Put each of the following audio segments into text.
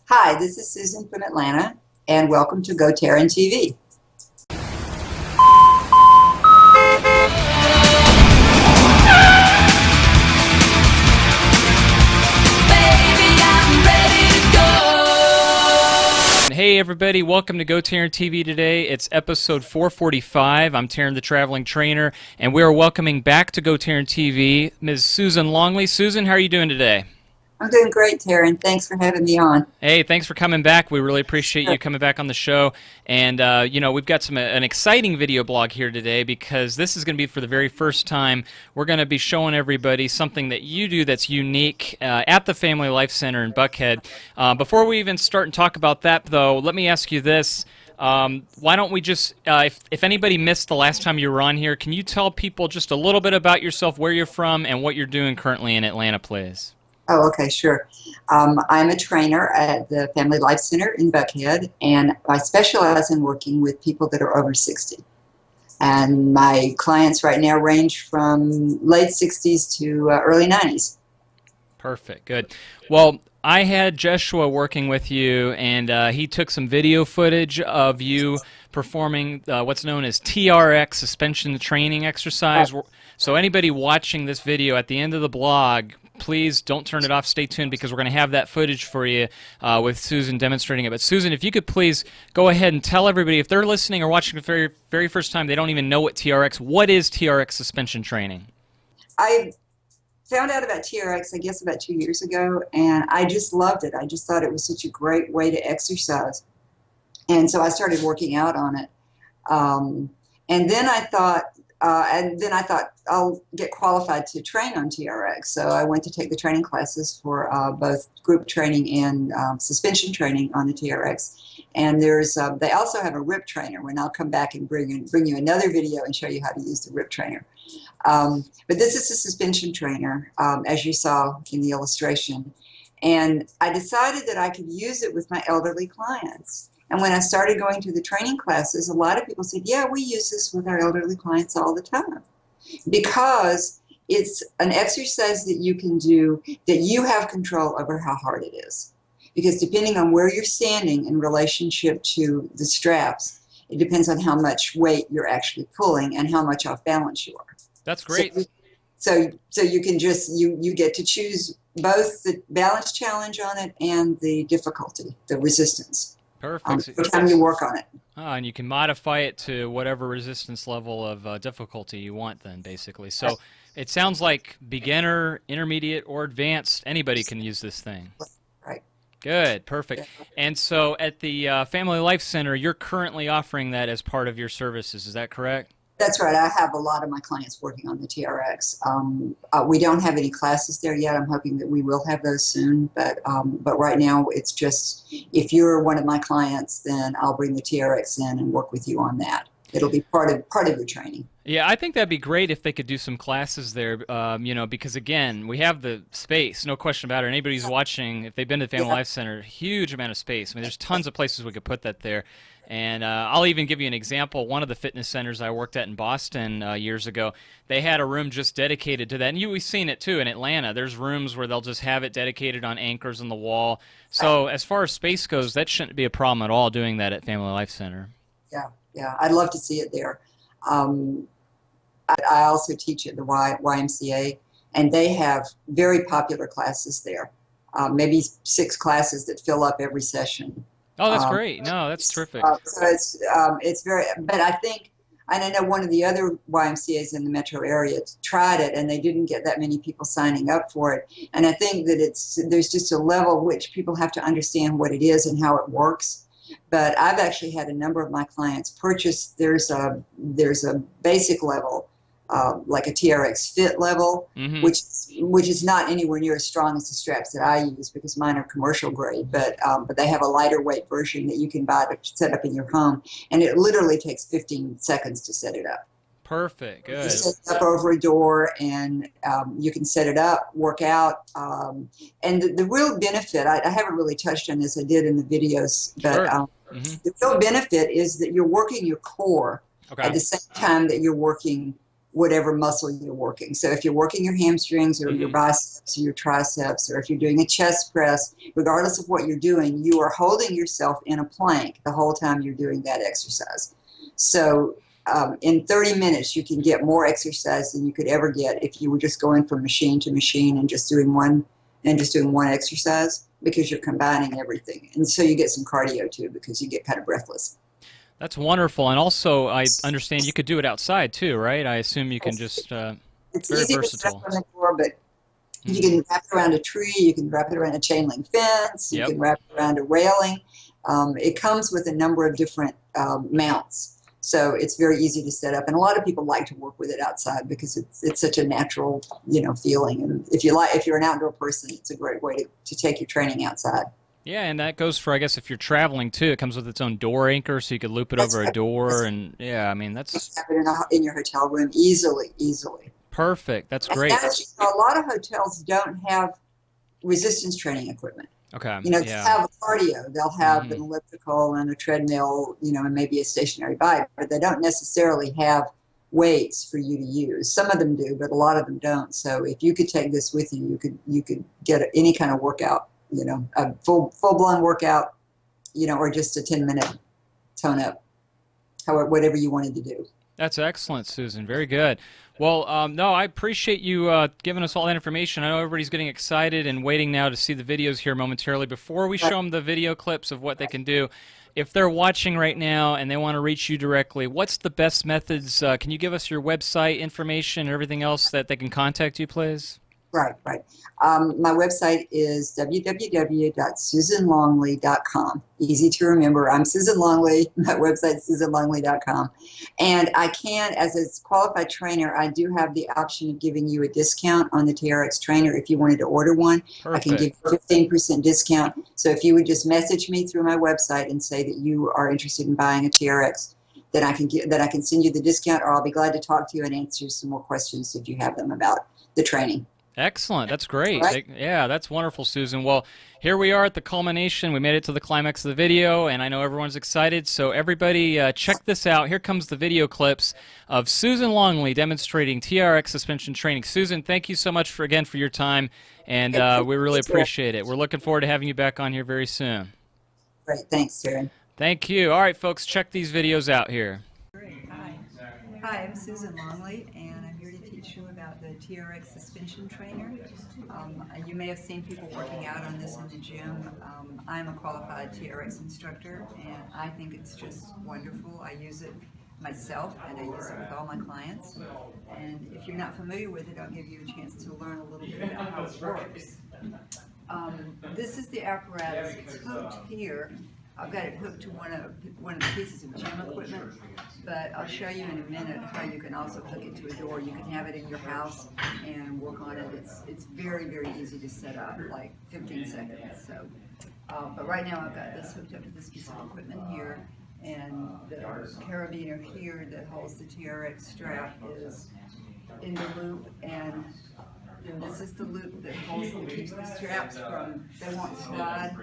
Hi, this is Susan from Atlanta, and welcome to GoTarryn TV. Hey everybody, welcome to GoTarryn TV today. It's episode 445. I'm Tarryn the Traveling Trainer, and we are welcoming back to GoTarryn TV Ms. Susan Longley. Susan, how are you doing today? I'm doing great, Tarryn. Thanks for having me on. Hey, thanks for coming back. We really appreciate you coming back on the show. And, we've got an exciting video blog here today because this is going to be for the very first time. We're going to be showing everybody something that you do that's unique at the Family Life Center in Buckhead. Before we even start and talk about that, though, let me ask you this. Why don't we just, if anybody missed the last time you were on here, can you tell people just a little bit about yourself, where you're from, and what you're doing currently in Atlanta, please? Oh, okay, sure. I'm a trainer at the Family Life Center in Buckhead, and I specialize in working with people that are over 60. And my clients right now range from late 60s to early 90s. Perfect, good. Well, I had Joshua working with you, and he took some video footage of you performing what's known as TRX Suspension Training Exercise. So anybody watching this video at the end of the blog, please don't turn it off. Stay tuned because we're going to have that footage for you with Susan demonstrating it. But Susan, if you could please go ahead and tell everybody, if they're listening or watching the very first time, they don't even know what is TRX Suspension Training? I found out about TRX, I guess, about 2 years ago, and I just loved it. I just thought it was such a great way to exercise. And so I started working out on it. And then I thought I'll get qualified to train on TRX. So I went to take the training classes for both group training and suspension training on the TRX. And they also have a RIP trainer, when I'll come back and bring you another video and show you how to use the RIP trainer. But this is a suspension trainer, as you saw in the illustration. And I decided that I could use it with my elderly clients. And when I started going to the training classes, a lot of people said, yeah, we use this with our elderly clients all the time. Because it's an exercise that you can do that you have control over how hard it is. Because depending on where you're standing in relationship to the straps, it depends on how much weight you're actually pulling and how much off balance you are. That's great. So you can you get to choose both the balance challenge on it and the difficulty, the resistance. Perfect. Every time you work on it. And you can modify it to whatever resistance level of difficulty you want then, basically. So it sounds like beginner, intermediate, or advanced, anybody can use this thing. Right. Good, perfect. And so at the Family Life Center, you're currently offering that as part of your services, is that correct? That's right. I have a lot of my clients working on the TRX. We don't have any classes there yet. I'm hoping that we will have those soon. But right now, it's just, if you're one of my clients, then I'll bring the TRX in and work with you on that. It'll be part of your training. Yeah, I think that'd be great if they could do some classes there, because, again, we have the space, no question about it. Anybody who's watching, if they've been to the Family Life Center, huge amount of space. I mean, there's tons of places we could put that there. And I'll even give you an example. One of the fitness centers I worked at in Boston years ago, they had a room just dedicated to that. And we've seen it, too, in Atlanta. There's rooms where they'll just have it dedicated on anchors on the wall. So as far as space goes, that shouldn't be a problem at all doing that at Family Life Center. Yeah, I'd love to see it there. I also teach at the YMCA, and they have very popular classes there, maybe 6 classes that fill up every session. Oh, that's great. No, that's terrific. So it's very, but I think, and I know one of the other YMCAs in the metro area tried it, and they didn't get that many people signing up for it. And I think that there's just a level which people have to understand what it is and how it works. But I've actually had a number of my clients purchase, there's a basic level, like a TRX Fit level, which is not anywhere near as strong as the straps that I use because mine are commercial grade, but they have a lighter weight version that you can buy to set up in your home, and it literally takes 15 seconds to set it up. Perfect, good. You set it up over a door, and you can set it up, work out, and the real benefit, I haven't really touched on this, I did in the videos, but the real benefit is that you're working your core at the same time that you're working whatever muscle you're working. So if you're working your hamstrings or your biceps or your triceps, or if you're doing a chest press, regardless of what you're doing, you are holding yourself in a plank the whole time you're doing that exercise. So in 30 minutes, you can get more exercise than you could ever get if you were just going from machine to machine and just doing one exercise, because you're combining everything. And so you get some cardio too, because you get kind of breathless. That's wonderful. And also, I understand you could do it outside too, right? I assume you can just It's very easy to set up versatile. on the floor, but you can wrap it around a tree, you can wrap it around a chain link fence, you Yep. can wrap it around a railing. It comes with a number of different mounts, so it's very easy to set up. And a lot of people like to work with it outside because it's such a natural, feeling. And if you're an outdoor person, it's a great way to take your training outside. Yeah, and that goes for, I guess, if you're traveling too. It comes with its own door anchor, so you could loop it That's over a right. door. That's And yeah, I mean, You that's have it in your hotel room easily. perfect. That's And great. a lot of hotels don't have resistance training equipment. Okay, They'll yeah. have a cardio, they'll have an elliptical and a treadmill, and maybe a stationary bike, but they don't necessarily have weights for you to use. Some of them do, but a lot of them don't. So if you could take this with you, you could get any kind of workout, a full-blown workout, or just a 10-minute tone up, whatever you wanted to do. That's excellent, Susan. Very good. Well, no, I appreciate you giving us all that information. I know everybody's getting excited and waiting now to see the videos here momentarily. Before we show them the video clips of what they can do, if they're watching right now and they want to reach you directly, what's the best methods? Can you give us your website information and everything else that they can contact you, please? Right. My website is www.susanlongley.com. Easy to remember. I'm Susan Longley. My website is susanlongley.com. And I can, as a qualified trainer, I do have the option of giving you a discount on the TRX trainer if you wanted to order one. Perfect. I can give you a 15% discount. So if you would just message me through my website and say that you are interested in buying a TRX, then I can send you the discount, or I'll be glad to talk to you and answer some more questions if you have them about the training. Excellent. That's great. Right? Yeah, that's wonderful, Susan. Well, here we are at the culmination. We made it to the climax of the video, and I know everyone's excited. So everybody check this out. Here comes the video clips of Susan Longley demonstrating TRX suspension training. Susan, thank you so much again for your time, and we really appreciate it. We're looking forward to having you back on here very soon. Great. Thanks, Tarryn. Thank you. All right, folks, check these videos out here. Great. Hi, I'm Susan Longley, and I'm here to teach you about the TRX Suspension Trainer. You may have seen people working out on this in the gym. I'm a qualified TRX instructor, and I think it's just wonderful. I use it myself, and I use it with all my clients. And if you're not familiar with it, I'll give you a chance to learn a little bit about how it works. This is the apparatus. It's hooked here. I've got it hooked to one of the pieces of gym equipment, but I'll show you in a minute how you can also hook it to a door. You can have it in your house and work on it. It's very easy to set up, like 15 seconds. So, but right now I've got this hooked up to this piece of equipment here, and the carabiner here that holds the TRX strap is in the loop, and this is the loop that keeps the straps from, they won't slide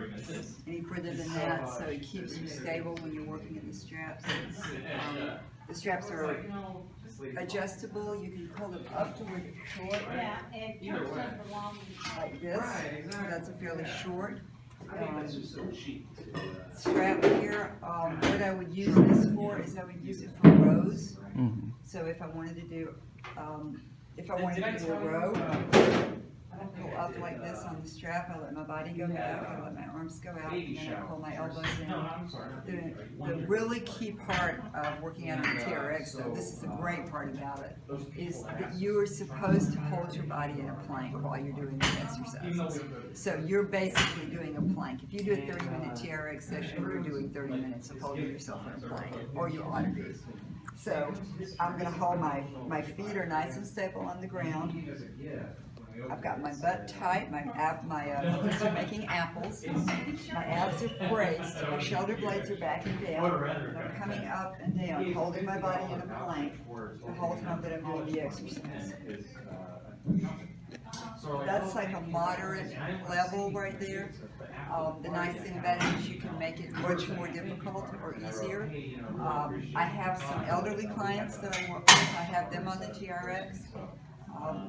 any further than that, so it keeps you stable when you're working in the straps. The straps are adjustable. You can pull them up to where they're short, like this. That's a fairly short strap here. What I would use this for is I would use it for rows. So if I wanted to do a row, I pull up like this on the strap. I let my body go out. I let my arms go out, and then I pull my elbows in. The really key part of working out on the TRX, though, this is a great part about it, is that you are supposed to hold your body in a plank while you're doing these exercises. So you're basically doing a plank. If you do a 30-minute TRX session, you're doing 30 minutes of holding yourself in a plank, or you ought to be. So I'm going to hold my feet are nice and stable on the ground. I've got my butt tight, my knees are making apples, my abs are braced, my shoulder blades are back and down, and I'm coming up and down, holding my body in a plank the whole time that I'm doing the exercise. That's like a moderate level right there. The nice thing about it is you can make it much more difficult or easier. I have some elderly clients that I work with. I have them on the TRX.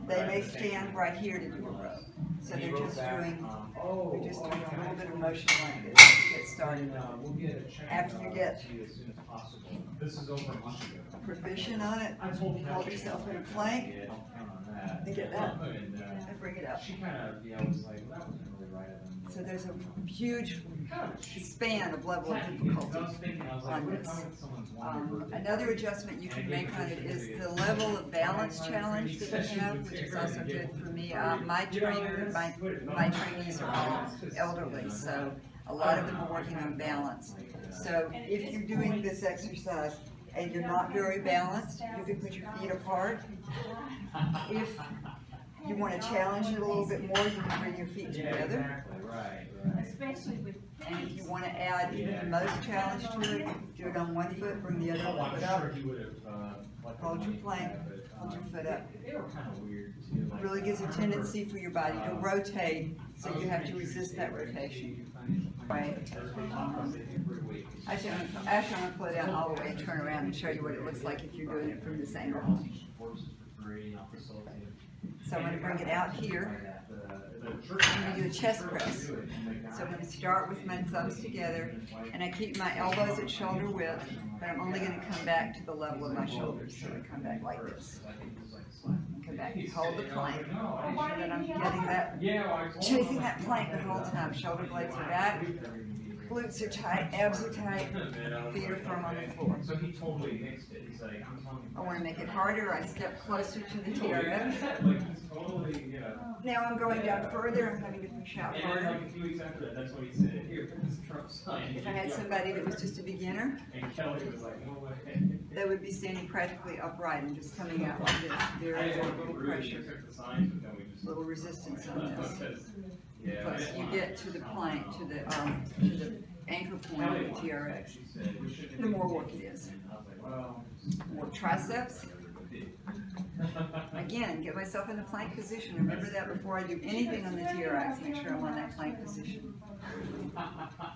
They may stand right here to do a row. So they're just doing a little bit of motion like this to get started. After you get proficient on it, hold yourself in a plank and get that and bring it up. So there's a huge span of level of difficulty on this. Another adjustment you can make on it is the level of balance challenge that you have, which is also good for me. My trainees are all elderly, so a lot of them are working on balance. So if you're doing this exercise and you're not very balanced, you can put your feet apart. If you want to challenge it a little bit more, you can bring your feet together. And if you want to add even the most challenge to it, do it on one foot, bring the other foot up. Hold your plank, hold your foot up. It really gives a tendency for your body to rotate, so you have to resist that rotation. Right? Actually, I'm going to pull it down all the way and turn around and show you what it looks like if you're doing it from this angle. So I'm going to bring it out here. I'm going to do a chest press. So I'm going to start with my thumbs together, and I keep my elbows at shoulder width, but I'm only going to come back to the level of my shoulders. So I come back like this. Come back and hold the plank. Make sure that I'm getting that, chasing that plank the whole time. Shoulder blades are back. Glutes are tight, abs are tight, feet are firm on the floor. I want to make it harder. I step closer to the TRX. Now I'm going down further. I'm having to push out harder. If I had somebody that was just a beginner, they would be standing practically upright and just coming out like this. There is a little pressure, a little resistance on this. Plus you get to the plank, to the anchor point of the TRX, the more work it is. More triceps. Again, get myself in the plank position. Remember that before I do anything on the TRX, make sure I'm on that plank position.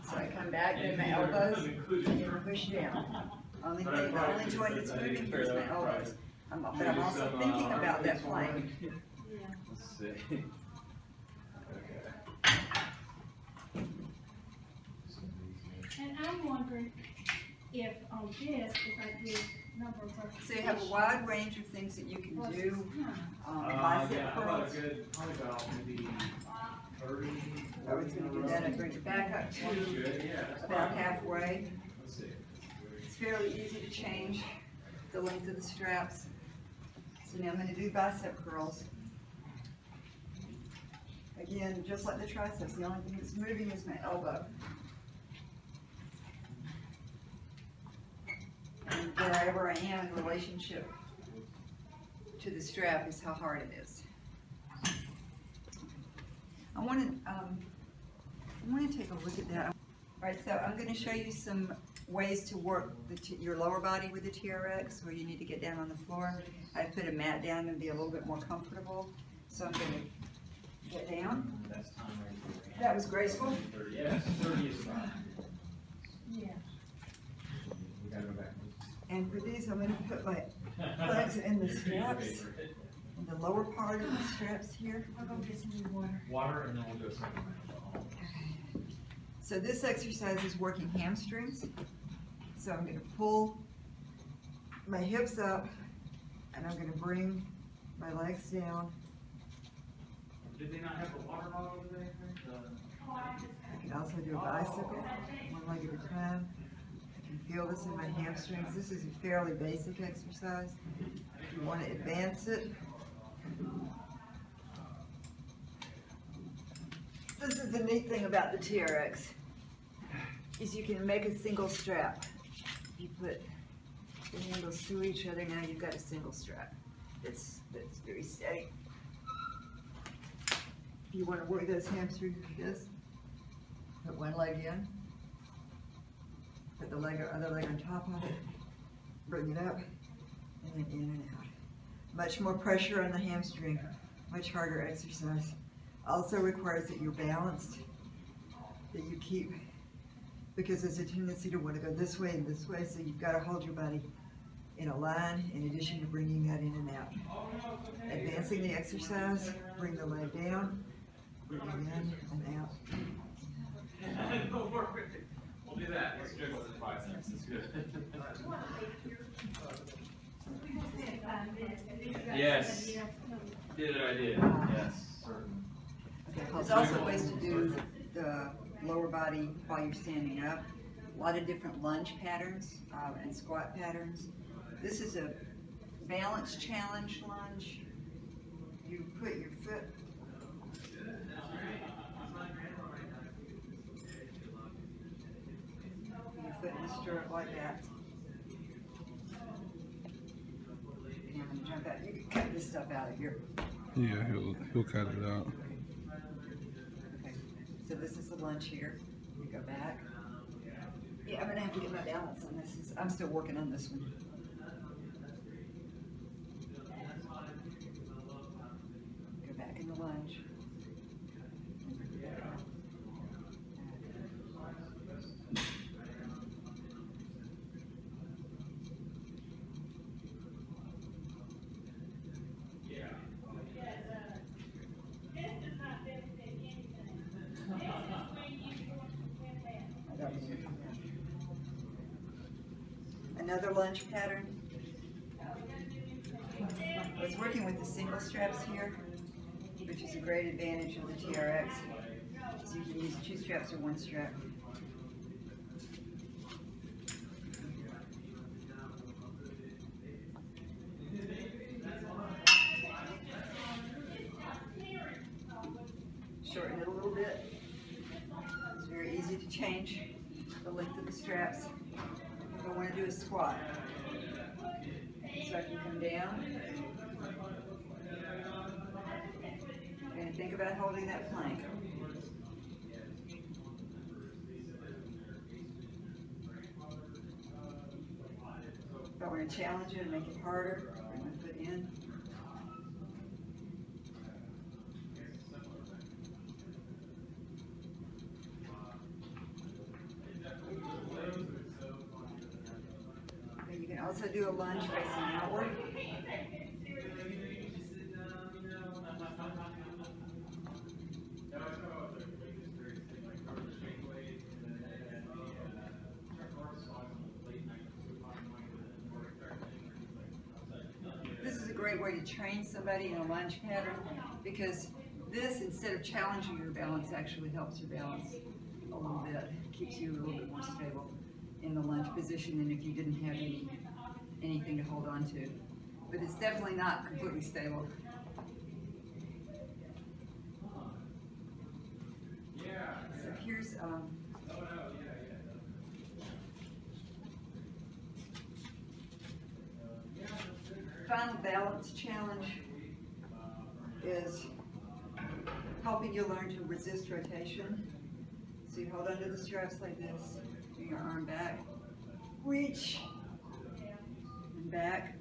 So I come back, get my elbows, and push down. The only joint that's moving here is my elbows. But I'm also thinking about that plank. And I'm wondering if on this, if I do number of reps. So you have a wide range of things that you can do. Bicep curls. Probably about maybe 30. I was going to do that and bring it back up to about halfway. It's fairly easy to change the length of the straps. So now I'm going to do bicep curls. Again, just like the triceps, the only thing that's moving is my elbow. And wherever I am in relationship to the strap is how hard it is. I want to take a look at that. All right, so I'm going to show you some ways to work your lower body with the TRX where you need to get down on the floor. I put a mat down and be a little bit more comfortable. So I'm going to get down. That was graceful. Yeah, 30 is fine. Yeah. We gotta go back. And for these, I'm going to put my legs in the straps, in the lower part of the straps here. I'll go get some water. Water, and then we'll do a second round. So this exercise is working hamstrings. So I'm going to pull my hips up, and I'm going to bring my legs down. Did they not have the water bottle over there? I can also do a bicycle, one leg at a time. I can feel this in my hamstrings. This is a fairly basic exercise. If you want to advance it, this is the neat thing about the TRX, is you can make a single strap. You put the handles to each other, now you've got a single strap that's very steady. If you want to work those hamstrings like this, put one leg in, put the other leg on top of it, bring it up, and then in and out. Much more pressure on the hamstring much harder exercise. Also requires that you're balanced, that you keep, because there's a tendency to want to go this way and this way, so you've got to hold your body in a line in addition to bringing that in and out. Advancing the exercise, bring the leg down, bring it in and out. We'll do that. Let's jiggle for 5 minutes. That's good. Yes. Did it, I did. Yes, certainly. Okay, there's also ways to do the lower body while you're standing up. A lot of different lunge patterns and squat patterns. This is a balance challenge lunge. You put your foot in the stirrup like that. And I'm going to jump out. You can cut this stuff out of here. Yeah, he'll cut it out. Okay, so this is the lunge here. You go back. Yeah, I'm going to have to get my balance on this. I'm still working on this one. Go back in the lunge. Another lunge pattern. I was working with the single straps here, which is a great advantage of the TRX. So you can use 2 straps or 1 strap. Shorten it a little bit. It's very easy to change the length of the straps. I want to do a squat. So I can come down and think about holding that plank. If I want to challenge it and make it harder, bring my foot in. You can also do a lunge facing outward. This is a great way to train somebody in a lunge pattern, because this, instead of challenging your balance, actually helps your balance a little bit. Keeps you a little bit more stable in the lunge position than if you didn't have anything to hold on to. But it's definitely not completely stable. So here's final balance challenge is helping you learn to resist rotation. So you hold onto the straps like this, bring your arm back, reach, and back.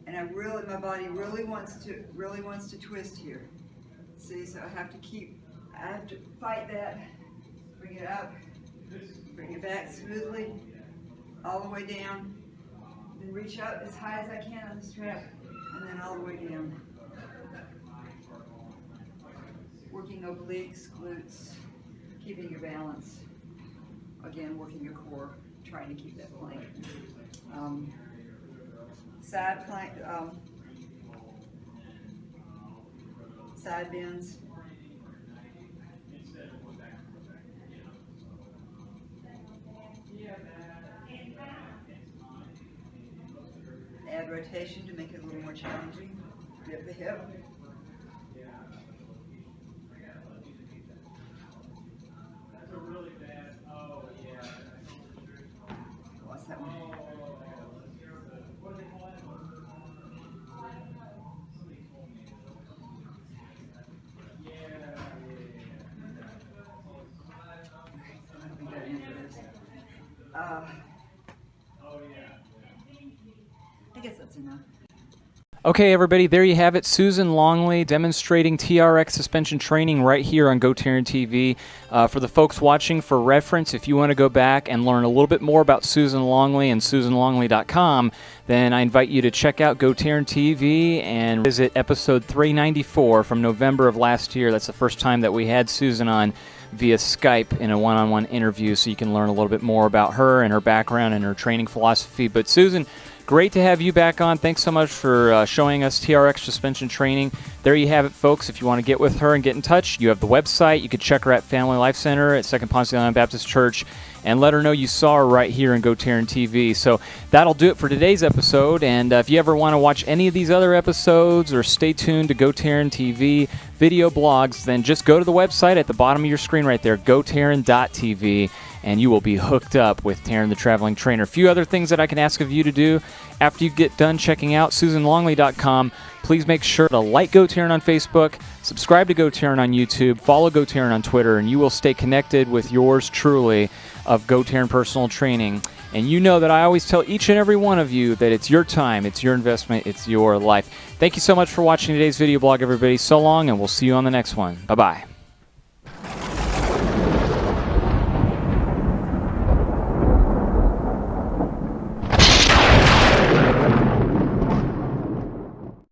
And my body really wants to twist here. See, so I have to fight that, bring it up, bring it back smoothly, all the way down, then reach up as high as I can on the strap, and then all the way down. Working obliques, glutes, keeping your balance. Again, working your core, trying to keep that plank. Side plank, side bends. Add rotation to make it a little more challenging. Dip the hip. What's that one? I guess that's enough. Okay, everybody, there you have it. Susan Longley demonstrating TRX suspension training right here on GoTarryn TV. For the folks watching, for reference, if you want to go back and learn a little bit more about Susan Longley and SusanLongley.com, then I invite you to check out GoTarryn TV and visit episode 394 from November of last year. That's the first time that we had Susan on via Skype in a one-on-one interview, so you can learn a little bit more about her and her background and her training philosophy. But Susan, great to have you back on. Thanks so much for showing us TRX suspension training. There you have it, folks. If you want to get with her and get in touch, you have the website. You can check her at Family Life Center at Second Ponce de Leon Baptist Church and let her know you saw her right here in GoTarryn TV. So that'll do it for today's episode. And if you ever want to watch any of these other episodes or stay tuned to GoTarryn TV video blogs, then just go to the website at the bottom of your screen right there, GoTarryn.tv. And you will be hooked up with Tarryn the Traveling Trainer. A few other things that I can ask of you to do after you get done checking out SusanLongley.com. Please make sure to like GoTarryn on Facebook, subscribe to GoTarryn on YouTube, follow GoTarryn on Twitter, and you will stay connected with yours truly of GoTarryn Personal Training. And you know that I always tell each and every one of you that it's your time, it's your investment, it's your life. Thank you so much for watching today's video blog, everybody. So long, and we'll see you on the next one. Bye-bye.